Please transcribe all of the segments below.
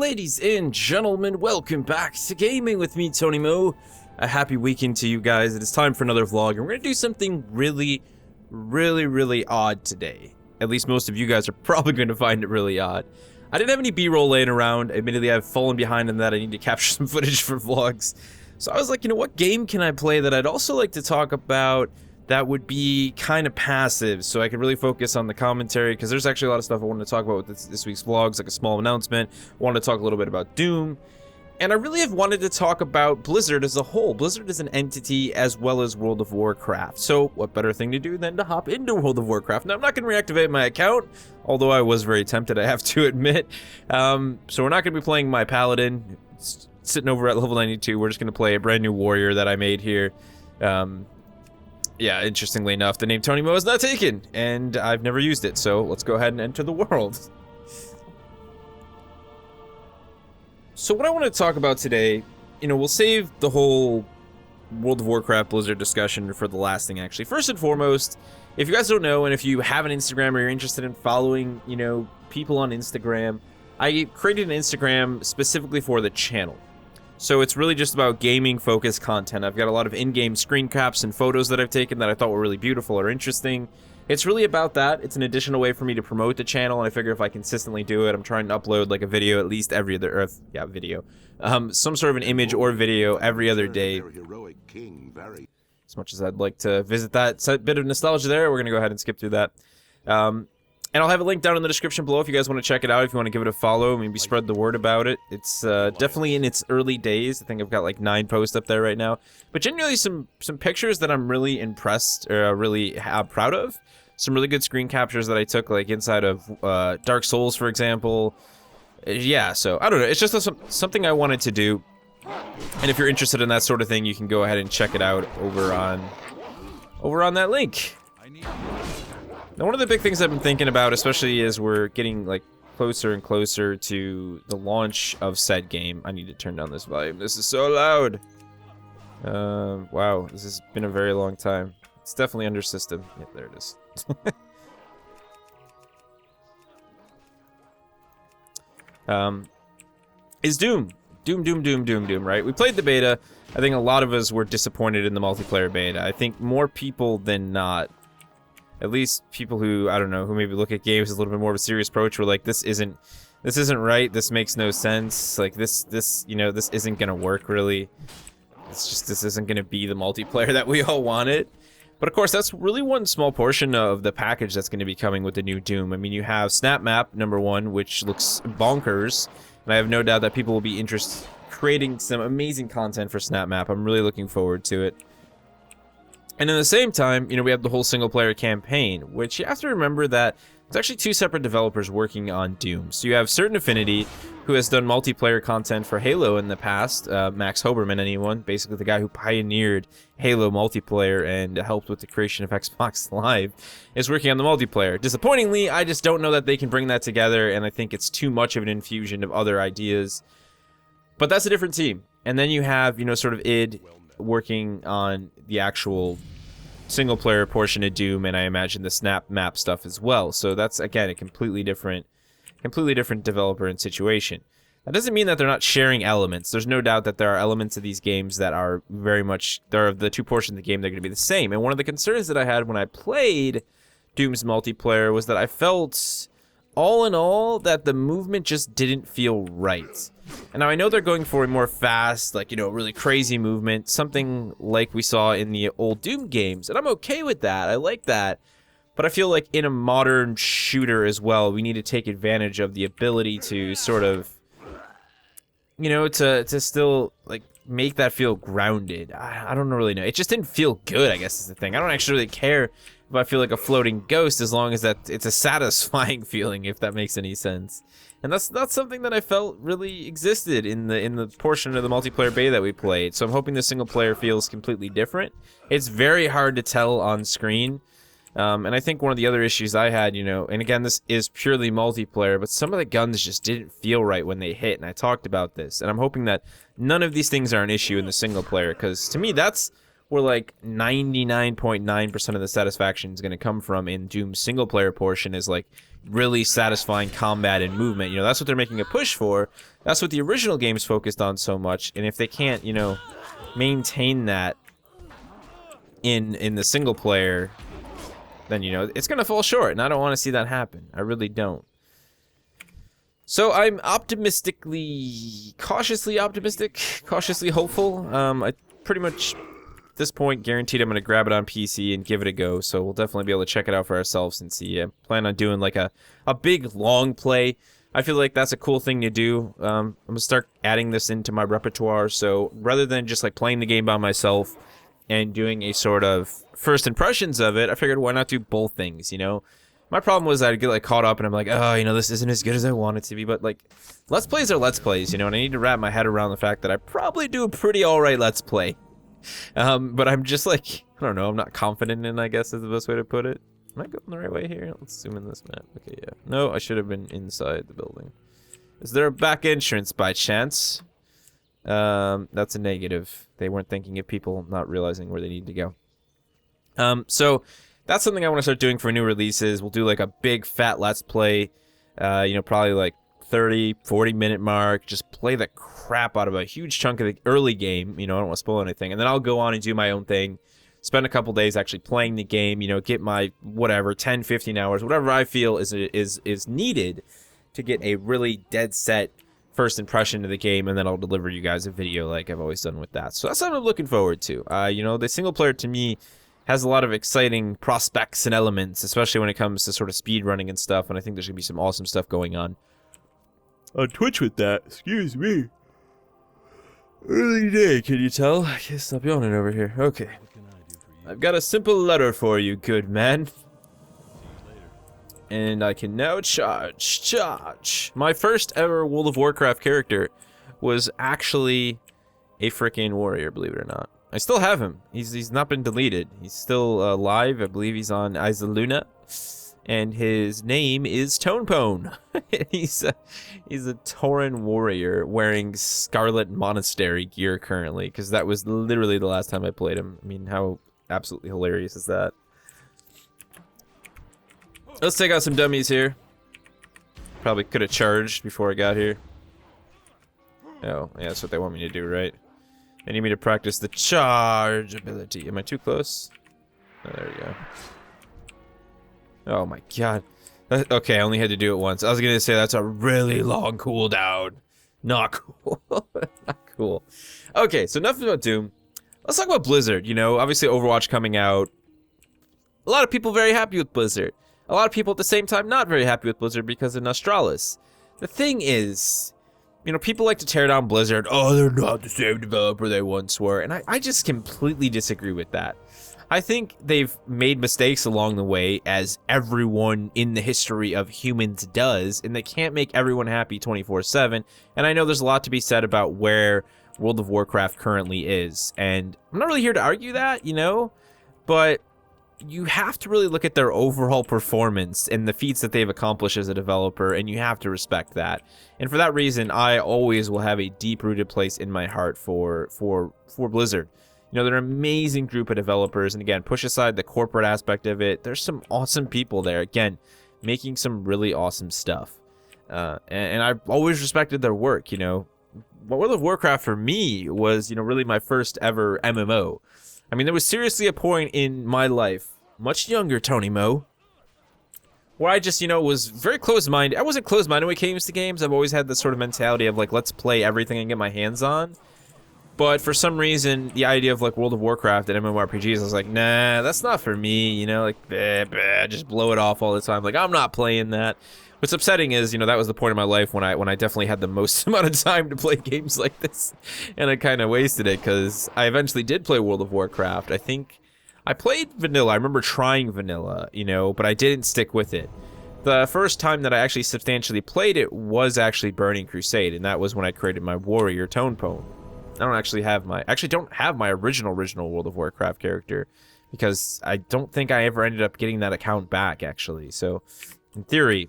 Ladies and gentlemen, welcome back to Gaming with me, Tony Mo. A happy weekend to you guys. It is time for another vlog, and we're going to do something really odd today. At least most of you guys are probably going to find it really odd. I didn't have any B-roll laying around. Admittedly, I've fallen behind in that. I need to capture some footage for vlogs. So I was like, you know, what game can I play that I'd also like to talk about that would be kind of passive, so I could really focus on the commentary, because there's actually a lot of stuff I wanted to talk about with this week's vlogs, like a small announcement. I wanted to talk a little bit about Doom, and I really have wanted to talk about Blizzard as a whole. Blizzard is an entity as well as World of Warcraft, so what better thing to do than to hop into World of Warcraft? Now, I'm not going to reactivate my account, although I was very tempted, I have to admit. So we're not going to be playing my Paladin. It's sitting over at level 92. We're just going to play a brand new warrior that I made here. Yeah, interestingly enough, the name Tony Mo is not taken, and I've never used it, so let's go ahead and enter the world. So what I want to talk about today, you know, we'll save the whole World of Warcraft Blizzard discussion for the last thing, actually. First and foremost, if you guys don't know, and if you have an Instagram or you're interested in following, you know, people on Instagram, I created an Instagram specifically for the channel. So it's really just about gaming-focused content. I've got a lot of in-game screen caps and photos that I've taken that I thought were really beautiful or interesting. It's really about that. It's an additional way for me to promote the channel, and I figure if I consistently do it, I'm trying to upload like a video at least every other, or video. Some sort of an image or video every other day. As much as I'd like to visit that bit of nostalgia there, we're going to go ahead and skip through that. And I'll have a link down in the description below if you guys want to check it out, if you want to give it a follow, maybe spread the word about it. It's definitely in its early days. I think I've got like 9 posts up there right now. But genuinely some pictures that I'm really impressed, or really proud of. Some really good screen captures that I took, like inside of Dark Souls, for example. Yeah, so I don't know. It's just something I wanted to do. And if you're interested in that sort of thing, you can go ahead and check it out over on that link. Now, one of the big things I've been thinking about, especially as we're getting like closer and closer to the launch of said game. I need to turn down this volume. This is so loud. Wow, this has been a very long time. It's definitely under system. Yep, there it is. Is Doom. Doom, right? We played the beta. I think a lot of us were disappointed in the multiplayer beta. I think more people than not. At least people who, I don't know, who maybe look at games with a little bit more of a serious approach were like, this isn't right, this makes no sense, like this, you know, this isn't gonna work really. It's just, this isn't gonna be the multiplayer that we all wanted. But of course, that's really one small portion of the package that's gonna be coming with the new Doom. I mean, you have Snap Map, #1, which looks bonkers, and I have no doubt that people will be interested creating some amazing content for Snap Map. I'm really looking forward to it. And at the same time, you know, we have the whole single-player campaign, which you have to remember that it's actually 2 separate developers working on Doom. So you have Certain Affinity, who has done multiplayer content for Halo in the past, Max Hoberman, anyone, basically the guy who pioneered Halo multiplayer and helped with the creation of Xbox Live, is working on the multiplayer. Disappointingly, I just don't know that they can bring that together, and I think it's too much of an infusion of other ideas. But that's a different team. And then you have, you know, sort of id working on the actual single-player portion of Doom, and I imagine the Snap Map stuff as well. So that's, again, a completely different developer and situation. That doesn't mean that they're not sharing elements. There's no doubt that there are elements of these games that are very much, there are the 2 portions of the game, they're going to be the same. And one of the concerns that I had when I played Doom's multiplayer was that I felt, all in all, that the movement just didn't feel right. And now I know they're going for a more fast, like, you know, really crazy movement, something like we saw in the old Doom games, and I'm okay with that, I like that, but I feel like in a modern shooter as well, we need to take advantage of the ability to sort of, you know, to still, like, make that feel grounded. I don't really know, it just didn't feel good, I guess is the thing. I don't actually really care if I feel like a floating ghost, as long as that it's a satisfying feeling, if that makes any sense. And that's not something that I felt really existed in the portion of the multiplayer beta that we played. So I'm hoping the single player feels completely different. It's very hard to tell on screen. And I think one of the other issues I had, you know, and again, this is purely multiplayer, but some of the guns just didn't feel right when they hit, and I talked about this. And I'm hoping that none of these things are an issue in the single player, because to me, that's where like 99.9% of the satisfaction is going to come from in Doom's single player portion is like really satisfying combat and movement. You know, that's what they're making a push for. That's what the original game's focused on so much. And if they can't, you know, maintain that in the single player, then, you know, it's going to fall short. And I don't want to see that happen. I really don't. So I'm cautiously optimistic, cautiously hopeful. I pretty much, at this point, guaranteed I'm going to grab it on PC and give it a go. So we'll definitely be able to check it out for ourselves and see. I plan on doing like a big, long play. I feel like that's a cool thing to do. I'm going to start adding this into my repertoire. So rather than just like playing the game by myself and doing a sort of first impressions of it, I figured why not do both things, you know? My problem was I'd get like caught up and I'm like, oh, you know, this isn't as good as I want it to be. But like, Let's Plays are Let's Plays, you know, and I need to wrap my head around the fact that I probably do a pretty alright Let's Play. But I'm just like, I don't know, I'm not confident in, I guess is the best way to put it. Am I going the right way here? Let's zoom in this map. Okay, yeah. No, I should have been inside the building. Is there a back entrance by chance? That's a negative. They weren't thinking of people not realizing where they need to go. So that's something I want to start doing for new releases. We'll do like a big fat Let's Play, you know, probably like 30, 40-minute mark. Just play the crap out of a huge chunk of the early game. You know, I don't want to spoil anything. And then I'll go on and do my own thing. Spend a couple days actually playing the game, you know, get my, whatever, 10, 15 hours, whatever I feel is needed to get a really dead set first impression of the game, and then I'll deliver you guys a video like I've always done with that. So that's what I'm looking forward to. You know, the single player to me has a lot of exciting prospects and elements, especially when it comes to sort of speed running and stuff, and I think there's going to be some awesome stuff going on Twitch with that. Excuse me. Early day, can you tell? I can't stop yawning over here. Okay. I've got a simple letter for you, good man. And I can now charge. My first ever World of Warcraft character was actually a freaking warrior, believe it or not. I still have him. He's not been deleted. He's still alive. I believe he's on Izaluna. And his name is Tonepone. he's a Tauren warrior wearing Scarlet Monastery gear currently, because that was literally the last time I played him. I mean, how absolutely hilarious is that? Let's take out some dummies here. Probably could have charged before I got here. Oh, yeah, that's what they want me to do, right? They need me to practice the charge ability. Am I too close? Oh, there we go. Oh my god. Okay, I only had to do it once. I was gonna say that's a really long cooldown. Not cool. Not cool. Okay, so enough about Doom. Let's talk about Blizzard. You know, obviously Overwatch coming out. A lot of people very happy with Blizzard. A lot of people at the same time not very happy with Blizzard because of Nostralis. The thing is, you know, people like to tear down Blizzard. Oh, they're not the same developer they once were. And I just completely disagree with that. I think they've made mistakes along the way, as everyone in the history of humans does, and they can't make everyone happy 24/7. And I know there's a lot to be said about where World of Warcraft currently is. And I'm not really here to argue that, you know, but you have to really look at their overall performance and the feats that they've accomplished as a developer, and you have to respect that. And for that reason, I always will have a deep-rooted place in my heart for Blizzard. You know, they're an amazing group of developers, and again, push aside the corporate aspect of it, there's some awesome people there, again, making some really awesome stuff. And I've always respected their work, you know. World of Warcraft for me was, you know, really my first ever MMO. I mean, there was seriously a point in my life, much younger Tony Mo, where I just, you know, was very closed-minded. I wasn't closed-minded when it came to games. I've always had this sort of mentality of, like, let's play everything and get my hands on. But for some reason, the idea of, like, World of Warcraft and MMORPGs, I was like, nah, that's not for me, you know, like, just blow it off all the time. Like, I'm not playing that. What's upsetting is, you know, that was the point of my life when I definitely had the most amount of time to play games like this. And I kind of wasted it, because I eventually did play World of Warcraft. I think I played vanilla. I remember trying vanilla, you know, but I didn't stick with it. The first time that I actually substantially played it was actually Burning Crusade, and that was when I created my warrior Tonepone. I don't actually have my original World of Warcraft character, because I don't think I ever ended up getting that account back, actually. So, in theory,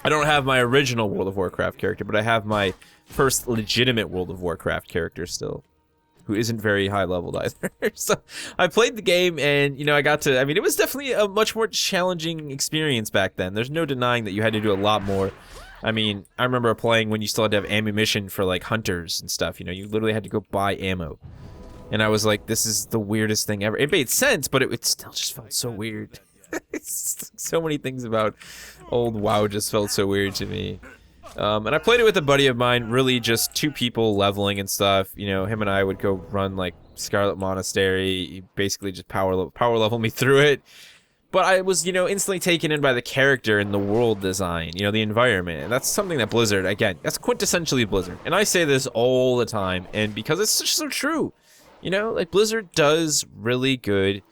I don't have my original World of Warcraft character, but I have my first legitimate World of Warcraft character still. who isn't very high leveled either. So I played the game, and you know, I got to. I mean, it was definitely a much more challenging experience back then. There's no denying that you had to do a lot more. I mean, I remember playing when you still had to have ammunition for like hunters and stuff. You know, you literally had to go buy ammo. And I was like, this is the weirdest thing ever. It made sense, but it still just felt so weird. So many things about old WoW just felt so weird to me. And I played it with a buddy of mine, really just 2 people leveling and stuff. You know, him and I would go run like Scarlet Monastery. He basically just power level me through it. But I was, you know, instantly taken in by the character and the world design, you know, the environment. And that's something that Blizzard, again, that's quintessentially Blizzard. And I say this all the time, and because it's just so true. You know, like Blizzard does really good,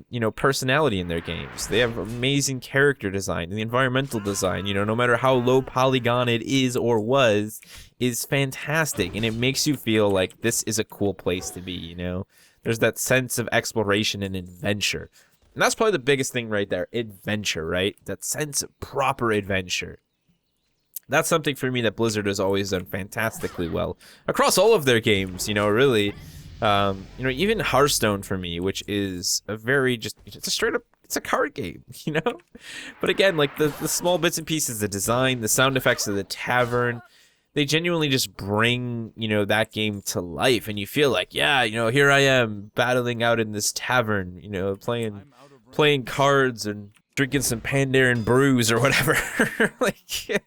you know, personality in their games. They have amazing character design, and the environmental design, you know, no matter how low polygon it is or was, is fantastic. And it makes you feel like this is a cool place to be, you know. There's that sense of exploration and adventure. And that's probably the biggest thing right there, adventure, right? That sense of proper adventure. That's something for me that Blizzard has always done fantastically well. Across all of their games, you know, really. You know, even Hearthstone for me, which is a very it's a straight up, it's a card game, you know? But again, like the small bits and pieces, the design, the sound effects of the tavern, they genuinely just bring, you know, that game to life. And you feel like, yeah, you know, here I am battling out in this tavern, you know, playing cards and drinking some Pandaren brews or whatever. Like,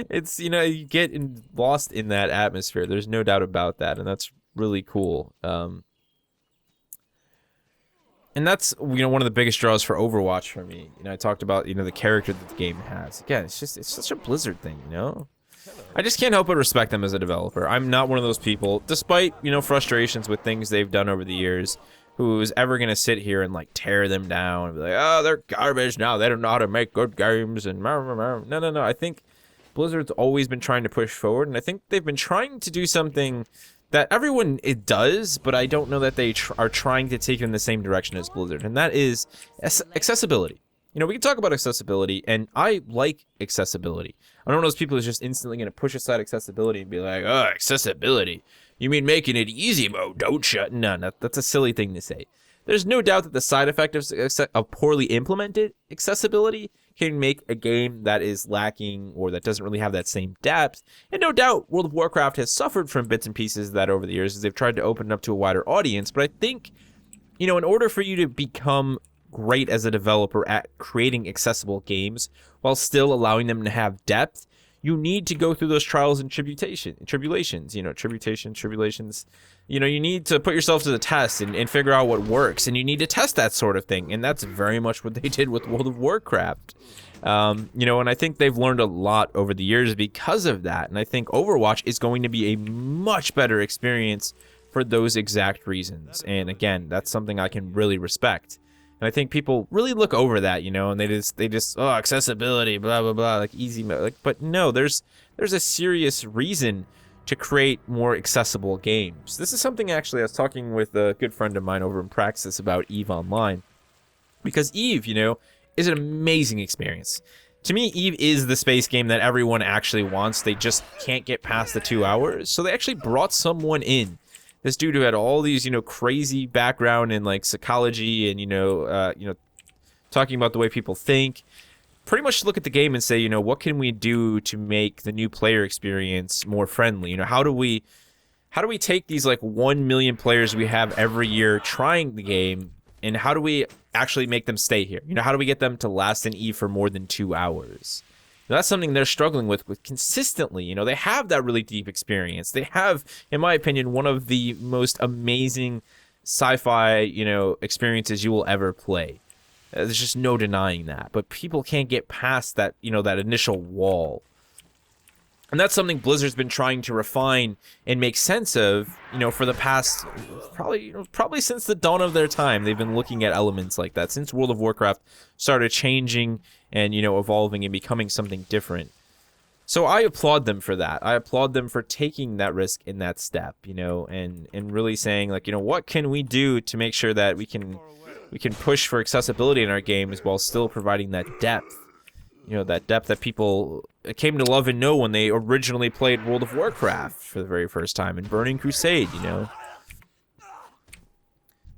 it's, you know, you get lost in that atmosphere. There's no doubt about that. And that's really cool. And that's, you know, one of the biggest draws for Overwatch for me. You know, I talked about, you know, the character that the game has. Again, it's such a Blizzard thing, you know? I just can't help but respect them as a developer. I'm not one of those people, despite, you know, frustrations with things they've done over the years, who's ever going to sit here and, like, tear them down and be like, oh, they're garbage now. They don't know how to make good games. And no. I think Blizzard's always been trying to push forward, and I think they've been trying to do something that everyone does, but I don't know that they are trying to take it in the same direction as Blizzard, and that is accessibility. You know, we can talk about accessibility, and I like accessibility. I'm one of those people who's just instantly going to push aside accessibility and be like, oh, accessibility. You mean making it easy mode, don't you? No, that's a silly thing to say. There's no doubt that the side effect of poorly implemented accessibility can make a game that is lacking or that doesn't really have that same depth. And no doubt World of Warcraft has suffered from bits and pieces of that over the years as they've tried to open it up to a wider audience. But I think, you know, in order for you to become great as a developer at creating accessible games while still allowing them to have depth, you need to go through those trials and tribulations. You know, you need to put yourself to the test and figure out what works, and you need to test that sort of thing. And that's very much what they did with World of Warcraft. You know, and I think they've learned a lot over the years because of that. And I think Overwatch is going to be a much better experience for those exact reasons. And again, that's something I can really respect. And I think people really look over that, you know, and they just oh, accessibility, blah blah blah, like easy mode. Like, but no, there's a serious reason to create more accessible games. This is something actually I was talking with a good friend of mine over in Praxis about EVE Online, because EVE, you know, is an amazing experience. To me, EVE is the space game that everyone actually wants. They just can't get past the 2 hours, so they actually brought someone in. This dude who had all these, you know, crazy background in like psychology and, you know, talking about the way people think. Pretty much look at the game and say, you know, what can we do to make the new player experience more friendly? You know, how do we take these like 1 million players we have every year trying the game, and how do we actually make them stay here? You know, how do we get them to last in EVE for more than 2 hours? Now, that's something they're struggling with consistently. You know, they have that really deep experience. They have, in my opinion, one of the most amazing sci-fi, you know, experiences you will ever play. There's just no denying that. But people can't get past that, you know, that initial wall. And that's something Blizzard's been trying to refine and make sense of, you know, for the past, probably since the dawn of their time. They've been looking at elements like that since World of Warcraft started changing and, you know, evolving and becoming something different. So I applaud them for that. I applaud them for taking that risk in that step, you know, and really saying, like, you know, what can we do to make sure that we can push for accessibility in our games while still providing that depth. You know, that depth that people came to love and know when they originally played World of Warcraft for the very first time, and Burning Crusade, you know.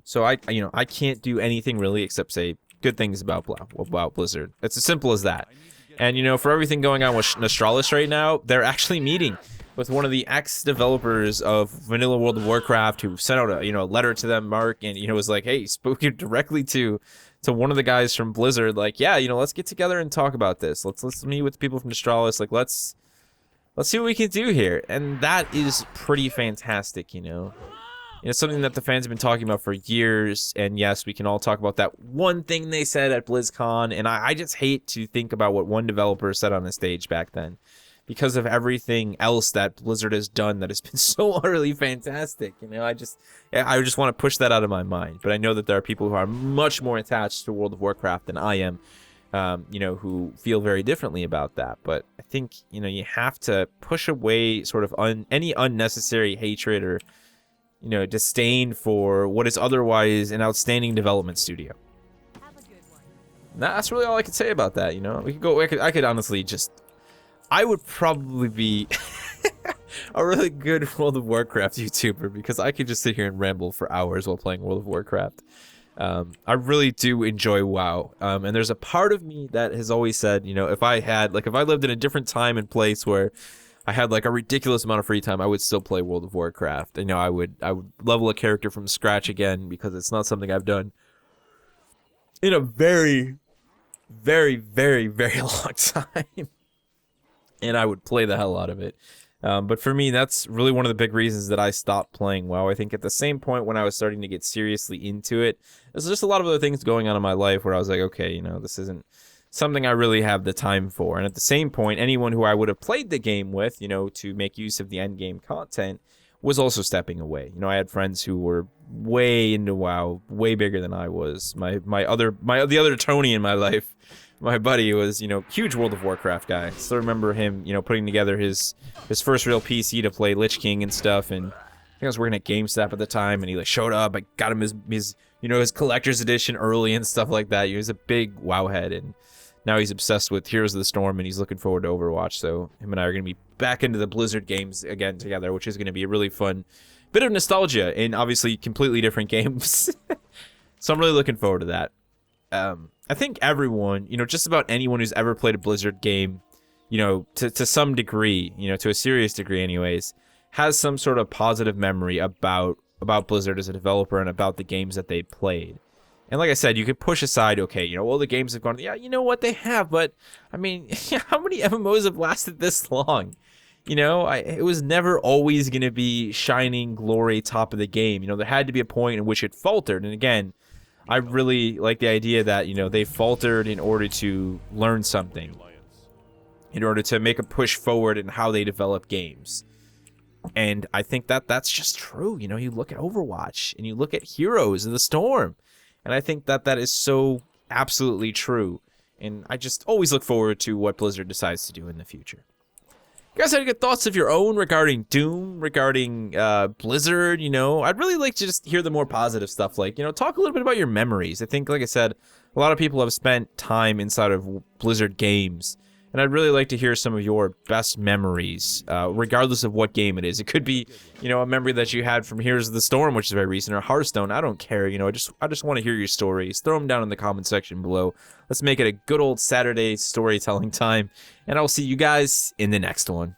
So I can't do anything really except say good things about Blizzard. It's as simple as that. And for everything going on with Nostralis right now, they're actually meeting with one of the ex-developers of Vanilla World of Warcraft, who sent out a letter to them, Mark, and was like, hey, spoke directly to one of the guys from Blizzard, like, yeah, let's get together and talk about this. Let's meet with the people from Nostralis, like, let's see what we can do here. And that is pretty fantastic, It's something that the fans have been talking about for years, and yes, we can all talk about that one thing they said at BlizzCon, and I just hate to think about what one developer said on the stage back then, because of everything else that Blizzard has done that has been so utterly fantastic. I just want to push that out of my mind, but I know that there are people who are much more attached to World of Warcraft than I am, who feel very differently about that. But I think, you have to push away sort of any unnecessary hatred or disdain for what is otherwise an outstanding development studio. That's really all I could say about that. We could go. I could honestly just. I would probably be a really good World of Warcraft YouTuber, because I could just sit here and ramble for hours while playing World of Warcraft. I really do enjoy WoW, and there's a part of me that has always said, if I lived in a different time and place where I had like a ridiculous amount of free time, I would still play World of Warcraft. I would level a character from scratch again, because it's not something I've done in a very, very, very, very long time. And I would play the hell out of it. But for me, that's really one of the big reasons that I stopped playing WoW. I think at the same point when I was starting to get seriously into it, there's just a lot of other things going on in my life where I was like, okay, this isn't something I really have the time for. And at the same point, anyone who I would have played the game with, to make use of the end game content, was also stepping away. I had friends who were way into WoW, way bigger than I was. The other Tony in my life, my buddy, was huge World of Warcraft guy. Still remember him putting together his first real PC to play Lich King and stuff. And I think I was working at GameStop at the time, and he showed up. I got him his collector's edition early and stuff like that. He was a big WoW head, and now he's obsessed with Heroes of the Storm, and he's looking forward to Overwatch. So him and I are going to be back into the Blizzard games again together, which is going to be a really fun bit of nostalgia and obviously completely different games. So I'm really looking forward to that. I think everyone, just about anyone who's ever played a Blizzard game, to some degree, to a serious degree anyways, has some sort of positive memory about Blizzard as a developer and about the games that they played. And like I said, you could push aside, okay, the games have gone, yeah, you know what, they have, but, I mean, how many MMOs have lasted this long? It was never always going to be shining glory top of the game. There had to be a point in which it faltered. And again, I really like the idea that, they faltered in order to learn something, in order to make a push forward in how they develop games. And I think that that's just true. You look at Overwatch and you look at Heroes of the Storm, and I think that that is so absolutely true. And I just always look forward to what Blizzard decides to do in the future. You guys have any good thoughts of your own regarding Doom, regarding Blizzard? I'd really like to just hear the more positive stuff. Like, talk a little bit about your memories. I think, like I said, a lot of people have spent time inside of Blizzard games, and I'd really like to hear some of your best memories, regardless of what game it is. It could be, a memory that you had from Heroes of the Storm, which is very recent, or Hearthstone. I don't care. I just want to hear your stories. Throw them down in the comment section below. Let's make it a good old Saturday storytelling time, and I'll see you guys in the next one.